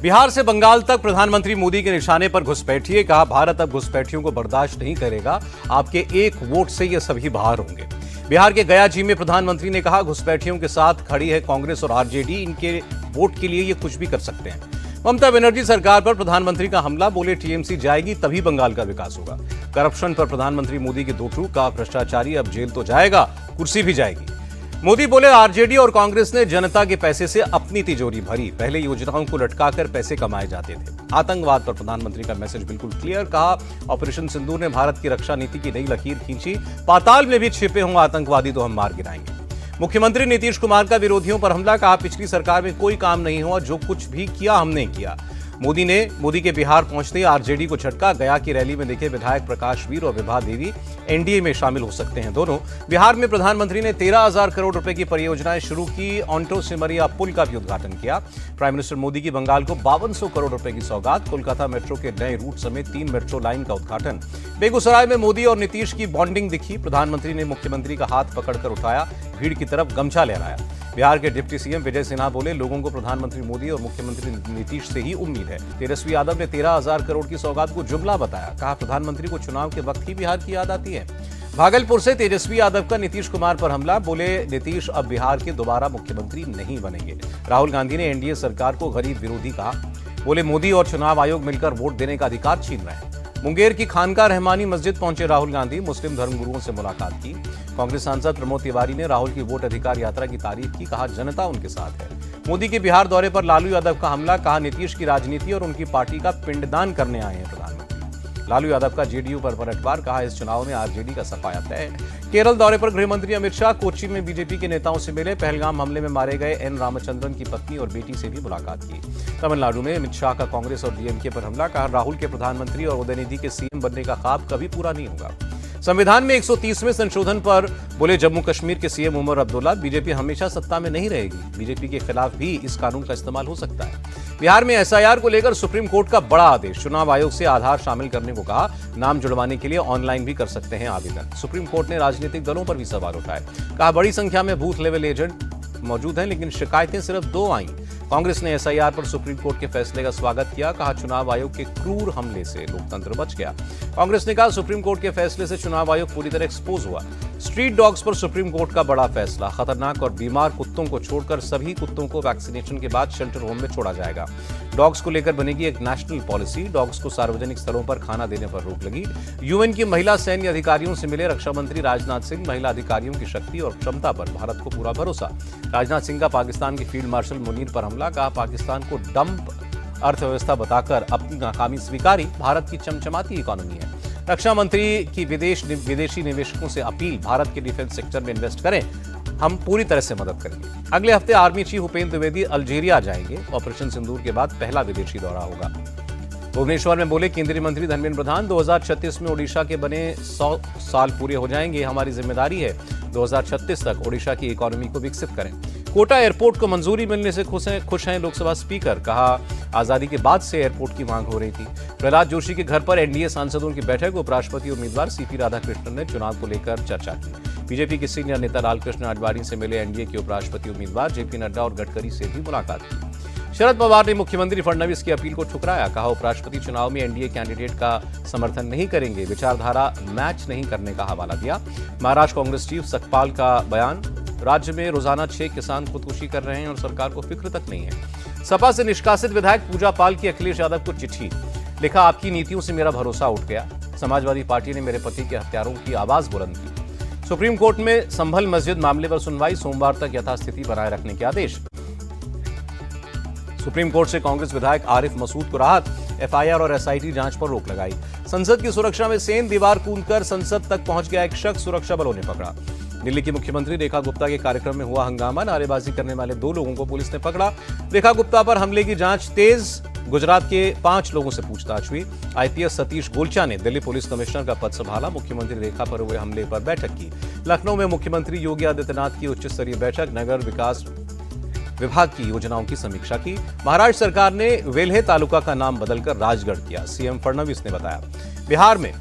बिहार से बंगाल तक प्रधानमंत्री मोदी के निशाने पर घुसपैठिए। कहा, भारत अब घुसपैठियों को बर्दाश्त नहीं करेगा। आपके एक वोट से ये सभी बाहर होंगे। बिहार के गया जी में प्रधानमंत्री ने कहा, घुसपैठियों के साथ खड़ी है कांग्रेस और आरजेडी। इनके वोट के लिए ये कुछ भी कर सकते हैं। ममता बनर्जी सरकार पर प्रधानमंत्री का हमला। बोले, टीएमसी जाएगी तभी बंगाल का विकास होगा। करप्शन पर प्रधानमंत्री मोदी के दो टूक। कहा, भ्रष्टाचारी अब जेल तो जाएगा, कुर्सी भी जाएगी। मोदी बोले, आरजेडी और कांग्रेस ने जनता के पैसे से अपनी तिजोरी भरी। पहले योजनाओं को लटकाकर पैसे कमाए जाते थे। आतंकवाद पर प्रधानमंत्री का मैसेज बिल्कुल क्लियर। कहा, ऑपरेशन सिंदूर ने भारत की रक्षा नीति की नई लकीर खींची। पाताल में भी छिपे हों आतंकवादी तो हम मार गिराएंगे। मुख्यमंत्री नीतीश कुमार का विरोधियों पर हमला। कहा, पिछली सरकार में कोई काम नहीं हुआ, जो कुछ भी किया हमने किया। मोदी के बिहार पहुंचते आरजेडी को झटका। गया की रैली में देखे विधायक प्रकाश वीर और विभा देवी। एनडीए में शामिल हो सकते हैं दोनों। बिहार में प्रधानमंत्री ने 13,000 करोड़ रुपए की परियोजनाएं शुरू की। ऑन्टो सिमरिया पुल का भी उद्घाटन किया। प्राइम मिनिस्टर मोदी की बंगाल को 5200 करोड़ रुपए की सौगात। कोलकाता मेट्रो के नए रूट समेत 3 मेट्रो लाइन का उद्घाटन। बेगूसराय में मोदी और नीतीश की बॉन्डिंग दिखी। प्रधानमंत्री ने मुख्यमंत्री का हाथ पकड़कर उठाया, भीड़ की तरफ गमछा लहराया। बिहार के डिप्टी सीएम विजय सिन्हा बोले, लोगों को प्रधानमंत्री मोदी और मुख्यमंत्री नीतीश से ही उम्मीद है। तेजस्वी यादव ने 13,000 करोड़ की सौगात को जुमला बताया। कहा, प्रधानमंत्री को चुनाव के वक्त ही बिहार की याद आती है। भागलपुर से तेजस्वी यादव का नीतीश कुमार पर हमला। बोले, नीतीश अब बिहार के दोबारा मुख्यमंत्री नहीं बनेंगे। राहुल गांधी ने एनडीए सरकार को गरीब विरोधी कहा। बोले, मोदी और चुनाव आयोग मिलकर वोट देने का अधिकार छीन रहे हैं। मुंगेर की खानका रहमानी मस्जिद पहुंचे राहुल गांधी। मुस्लिम धर्मगुरुओं से मुलाकात की। कांग्रेस सांसद प्रमोद तिवारी ने राहुल की वोट अधिकार यात्रा की तारीफ की। कहा, जनता उनके साथ है। मोदी के बिहार दौरे पर लालू यादव का हमला। कहा, नीतीश की राजनीति और उनकी पार्टी का पिंडदान करने आए हैं प्रधानमंत्री। लालू यादव का जेडीयू पर पलटवार। कहा, इस चुनाव में आरजेडी का सफाया तय है। केरल दौरे पर गृहमंत्री अमित शाह कोच्चि में बीजेपी के नेताओं से मिले। पहलगाम हमले में मारे गए एन रामचंद्रन की पत्नी और बेटी से भी मुलाकात की। तमिलनाडु में अमित शाह का कांग्रेस और डीएमके पर हमला। कहा, राहुल के प्रधानमंत्री और उदयनिधि के सीएम बनने का ख्वाब कभी पूरा नहीं होगा। संविधान में 130वें संशोधन पर बोले जम्मू कश्मीर के सीएम उमर अब्दुल्ला, बीजेपी हमेशा सत्ता में नहीं रहेगी। बीजेपी के खिलाफ भी इस कानून का इस्तेमाल हो सकता है। बिहार में एसआईआर को लेकर सुप्रीम कोर्ट का बड़ा आदेश। चुनाव आयोग से आधार शामिल करने को कहा। नाम जुड़वाने के लिए ऑनलाइन भी कर सकते हैं आवेदन। सुप्रीम कोर्ट ने राजनीतिक दलों पर भी सवाल उठाए। कहा, बड़ी संख्या में बूथ लेवल एजेंट मौजूद हैं, लेकिन शिकायतें सिर्फ 2 आईं। कांग्रेस ने एसआईआर पर सुप्रीम कोर्ट के फैसले का स्वागत किया। कहा, चुनाव आयोग के क्रूर हमले से लोकतंत्र बच गया। कांग्रेस ने कहा, सुप्रीम कोर्ट के फैसले से चुनाव आयोग पूरी तरह एक्सपोज हुआ। स्ट्रीट डॉग्स पर सुप्रीम कोर्ट का बड़ा फैसला। खतरनाक और बीमार कुत्तों को छोड़कर सभी कुत्तों को वैक्सीनेशन के बाद शेल्टर होम में छोड़ा जाएगा। डॉग्स को लेकर बनेगी एक नेशनल पॉलिसी। डॉग्स को सार्वजनिक स्थलों पर खाना देने पर रोक लगी। यूएन की महिला सैन्य अधिकारियों से मिले रक्षा मंत्री राजनाथ सिंह। महिला अधिकारियों की शक्ति और क्षमता पर भारत को पूरा भरोसा। राजनाथ सिंह का पाकिस्तान के फील्ड मार्शल मुनीर पर हमला। कहा, पाकिस्तान को डंप अर्थव्यवस्था बताकर अपनी नाकामी स्वीकारी। भारत की चमचमाती इकोनॉमी है। रक्षा मंत्री की विदेशी निवेशकों से अपील, भारत के डिफेंस सेक्टर में इन्वेस्ट करें, हम पूरी तरह से मदद करेंगे। अगले हफ्ते army chief Upendra Dwivedi Algeria जाएंगे। ऑपरेशन सिंदूर के बाद पहला विदेशी दौरा होगा। भुवनेश्वर में बोले केंद्रीय मंत्री धर्मेंद्र प्रधान, 2036 में ओडिशा के बने 100 साल पूरे हो जाएंगे। हमारी जिम्मेदारी है 2036 तक ओडिशा की इकोनॉमी को विकसित करें। कोटा एयरपोर्ट को मंजूरी मिलने से खुश हैं लोकसभा स्पीकर। कहा, आजादी के बाद से एयरपोर्ट की मांग हो रही थी। प्रहलाद जोशी के घर पर एनडीए सांसदों की बैठक। उपराष्ट्रपति उम्मीदवार सीपी राधाकृष्णन ने चुनाव को लेकर चर्चा की। बीजेपी के सीनियर नेता लालकृष्ण आडवाणी से मिले एनडीए के उपराष्ट्रपति उम्मीदवार। जेपी नड्डा और गडकरी से भी मुलाकात की। शरद पवार ने मुख्यमंत्री फडणवीस की अपील को ठुकराया। कहा, उपराष्ट्रपति चुनाव में एनडीए कैंडिडेट का समर्थन नहीं करेंगे। विचारधारा मैच नहीं करने का हवाला दिया। महाराष्ट्र कांग्रेस चीफ सतपाल का बयान, राज्य में रोजाना 6 किसान खुदकुशी कर रहे हैं और सरकार को फिक्र तक नहीं है। सपा से निष्कासित विधायक पूजा पाल की अखिलेश यादव को चिट्ठी। लिखा, आपकी नीतियों से मेरा भरोसा उठ गया। समाजवादी पार्टी ने मेरे पति के हत्यारों की आवाज बुलंद की। सुप्रीम कोर्ट में संभल मस्जिद मामले पर सुनवाई। सोमवार तक यथास्थिति बनाए रखने के आदेश। सुप्रीम कोर्ट से कांग्रेस विधायक आरिफ मसूद को राहत। एफआईआर और एसआईटी जांच पर रोक लगाई। संसद की सुरक्षा में सेंध दीवार कूदकर संसद तक पहुंच गया एक शख्स, सुरक्षा बलों ने पकड़ा। दिल्ली की मुख्यमंत्री रेखा गुप्ता के कार्यक्रम में हुआ हंगामा। नारेबाजी करने वाले 2 लोगों को पुलिस ने पकड़ा। रेखा गुप्ता पर हमले की जांच तेज। गुजरात के 5 लोगों से पूछताछ हुई। आईपीएस सतीश गोलचा ने दिल्ली पुलिस कमिश्नर का पद संभाला। मुख्यमंत्री रेखा पर हुए हमले पर बैठक की। लखनऊ में मुख्यमंत्री योगी आदित्यनाथ की उच्च स्तरीय बैठक। नगर विकास विभाग की योजनाओं की समीक्षा की। महाराष्ट्र सरकार ने वेल्हे तालुका का नाम बदलकर राजगढ़ किया। सीएम फडणवीस ने बताया। बिहार में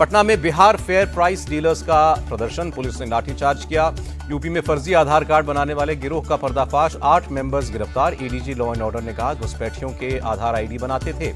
पटना में बिहार फेयर प्राइस डीलर्स का प्रदर्शन, पुलिस ने लाठीचार्ज किया। यूपी में फर्जी आधार कार्ड बनाने वाले गिरोह का पर्दाफाश, 8 मेंबर्स गिरफ्तार। एडीजी लॉ एंड ऑर्डर ने कहा घुसपैठियों के आधार आईडी बनाते थे।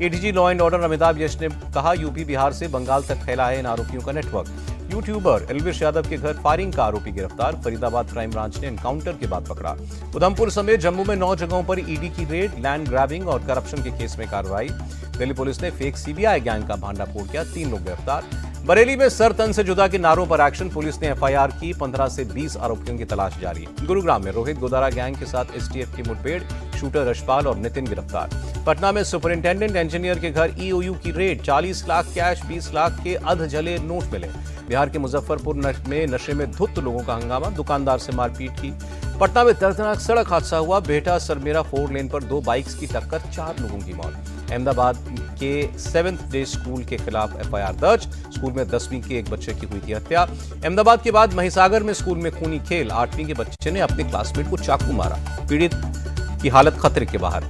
ADG law and order Amitabh Yash ने कहा यूपी बिहार से बंगाल तक फैला है इन आरोपियों का नेटवर्क। यूट्यूबर एल्विश यादव के घर फायरिंग का आरोपी गिरफ्तार, फरीदाबाद क्राइम ब्रांच ने एनकाउंटर के बाद पकड़ा। उधमपुर समेत जम्मू में 9 जगहों पर ईडी की रेड, लैंड ग्रैबिंग और करप्शन के केस में कार्रवाई। दिल्ली पुलिस ने फेक सीबीआई गैंग का भांडाफोड़ किया, 3 लोग गिरफ्तार। बरेली में सर तन से जुदा के नारों पर एक्शन, पुलिस ने एफआईआर की, 15 से 20 आरोपियों की तलाश जारी। गुरुग्राम में रोहित गोदारा गैंग के साथ एसटीएफ की मुठभेड़, शूटर यशपाल और नितिन गिरफ्तार। पटना में सुपरिंटेंडेंट इंजीनियर के घर ईओयू की रेड, 40 लाख कैश, 20 लाख के अध जले नोट मिले। बिहार के मुजफ्फरपुर में नशे में धुत लोगों का हंगामा, दुकानदार से मारपीट की। पटना में दर्दनाक सड़क हादसा हुआ, बेहटा सरमेरा 4 लेन पर 2 बाइक्स की टक्कर, 4 लोगों की मौत। अहमदाबाद के 7th डे स्कूल के खिलाफ एफआईआर दर्ज, स्कूल में 10वीं के एक बच्चे की हुई थी हत्या। अहमदाबाद के बाद महिसागर में स्कूल में खूनी खेल, 8वीं के बच्चे ने अपने क्लासमेट को चाकू मारा, पीड़ित की हालत खतरे के बाहर।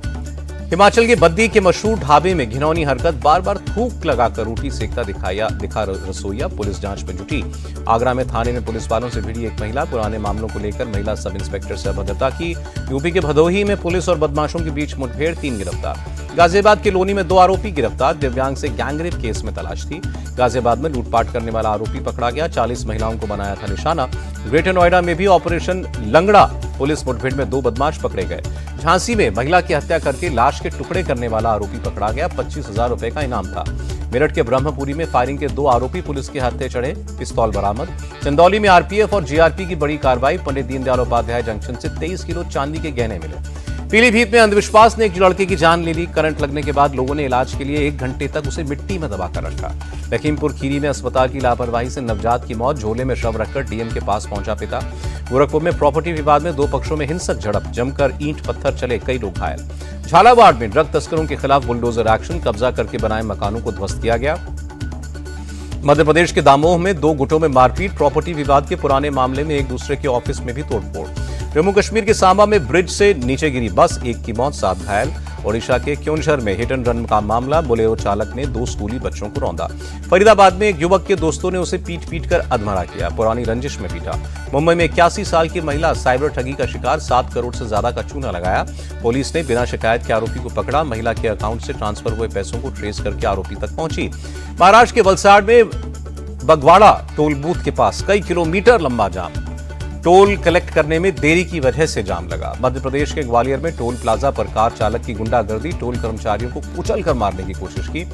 हिमाचल के बद्दी के मशहूर ढाबे में घिनौनी हरकत, बार बार थूक लगाकर रोटी सेकता दिखा रसोइया, पुलिस जांच में जुटी। आगरा में थाने में पुलिस वालों से भिड़ी एक महिला, पुराने मामलों को लेकर महिला सब इंस्पेक्टर से अभद्रता की। यूपी के भदोही में पुलिस और बदमाशों के बीच मुठभेड़, 3 गिरफ्तार। गाजियाबाद के लोनी में 2 आरोपी गिरफ्तार, दिव्यांग से गैंगरेप केस में तलाश थी। गाजियाबाद में लूटपाट करने वाला आरोपी पकड़ा गया, 40 महिलाओं को बनाया था निशाना। ग्रेटर नोएडा में भी ऑपरेशन लंगड़ा, पुलिस मुठभेड़ में 2 बदमाश पकड़े गए। झांसी में महिला की हत्या करके लाश के टुकड़े करने वाला आरोपी पकड़ा गया, 25,000 रुपए का इनाम था। मेरठ के ब्रह्मपुरी में फायरिंग के 2 आरोपी पुलिस के हाथे चढ़े, पिस्तौल बरामद। चंदौली में आरपीएफ और जीआरपी की बड़ी कार्रवाई, पंडित दीनदयाल उपाध्याय जंक्शन से 23 किलो चांदी के गहने मिले। पीलीभीत में अंधविश्वास ने एक लड़के की जान ले ली, करंट लगने के बाद लोगों ने इलाज के लिए 1 घंटे तक उसे मिट्टी में दबाकर रखा। लखीमपुर खीरी में अस्पताल की लापरवाही से नवजात की मौत, झोले में शव रखकर डीएम के पास पहुंचा पिता। गोरखपुर में प्रॉपर्टी विवाद में 2 पक्षों में हिंसक झड़प, जमकर ईंट पत्थर चले, कई लोग घायल। झालावाड़ में ड्रग तस्करों के खिलाफ बुलडोजर एक्शन, कब्जा करके बनाए मकानों को ध्वस्त किया गया। मध्य प्रदेश के दामोह में 2 गुटों में मारपीट, प्रॉपर्टी विवाद के पुराने मामले में एक दूसरे के ऑफिस में भी तोड़फोड़। जम्मू कश्मीर के सांबा में ब्रिज से नीचे गिरी बस, 1 की मौत, 7 घायल। ओडिशा के क्योंझर में हिट एंड रन का मामला, बोलेरो चालक ने 2 स्कूली बच्चों को रौंदा। फरीदाबाद में एक युवक के दोस्तों ने उसे पीट कर अधमरा किया, पुरानी रंजिश में पीटा। मुंबई में 81 साल की महिला साइबर ठगी का शिकार, 7 करोड़ से ज्यादा का चूना लगाया। पुलिस ने बिना शिकायत के आरोपी को पकड़ा, महिला के अकाउंट से ट्रांसफर हुए पैसों को ट्रेस करके आरोपी तक पहुंची। महाराष्ट्र के वलसाड़ में बगवाड़ा टोल बूथ के पास कई किलोमीटर लंबा जाम, टोल कलेक्ट करने में देरी की वजह से जाम लगा। मध्य प्रदेश के ग्वालियर में टोल प्लाजा पर कार चालक की गुंडागर्दी, टोल कर्मचारियों को कुचलकर मारने की कोशिश की।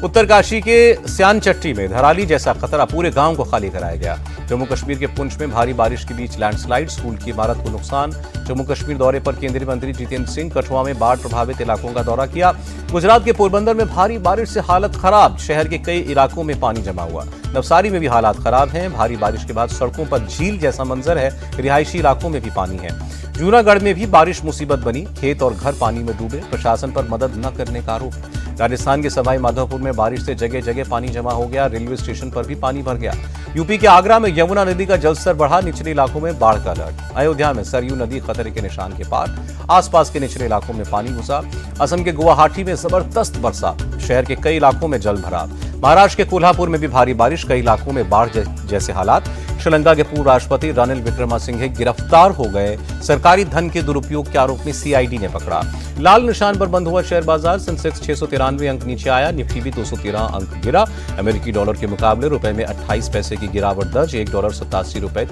उत्तरकाशी के स्यानचट्टी में धराली जैसा खतरा, पूरे गांव को खाली कराया गया। जम्मू कश्मीर के पुंछ में भारी बारिश के बीच लैंडस्लाइड, स्कूल की इमारत को नुकसान। जम्मू कश्मीर दौरे पर केंद्रीय मंत्री जितेंद्र सिंह, कठुआ में बाढ़ प्रभावित इलाकों का दौरा किया। गुजरात के पोरबंदर में भारी बारिश से हालत खराब, शहर के कई इलाकों में पानी जमा हुआ। नवसारी में भी हालात खराब हैं, भारी बारिश के बाद सड़कों पर झील जैसा मंजर है, रिहायशी इलाकों में भी पानी है। जूनागढ़ में भी बारिश मुसीबत बनी, खेत और घर पानी में डूबे, प्रशासन पर मदद न करने का आरोप। राजस्थान के सवाई माधोपुर में बारिश से जगह जगह पानी जमा हो गया, रेलवे स्टेशन पर भी पानी भर गया। यूपी के आगरा में यमुना नदी का जलस्तर बढ़ा, निचले इलाकों में बाढ़ का अलर्ट। अयोध्या में सरयू नदी खतरे के निशान के पार, आसपास के निचले इलाकों में पानी घुसा। असम के गुवाहाटी में जबरदस्त बरसात, शहर के कई इलाकों में जल भराव। महाराष्ट्र के कोल्हापुर में भी भारी बारिश, कई इलाकों में बाढ़ जैसे हालात। श्रीलंका के पूर्व राष्ट्रपति रानिल विक्रमासिंघे गिरफ्तार हो गए, सरकारी धन के दुरुपयोग के आरोप में सीआईडी ने पकड़ा। लाल निशान पर बंद हुआ शेयर बाजार, सेंसेक्स 693 अंक नीचे आया, निफ्टी भी 213 अंक गिरा। अमेरिकी डॉलर के मुकाबले रुपए में 28 पैसे की गिरावट दर्ज, $1 87 रुपए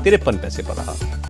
53 पैसे पर रहा।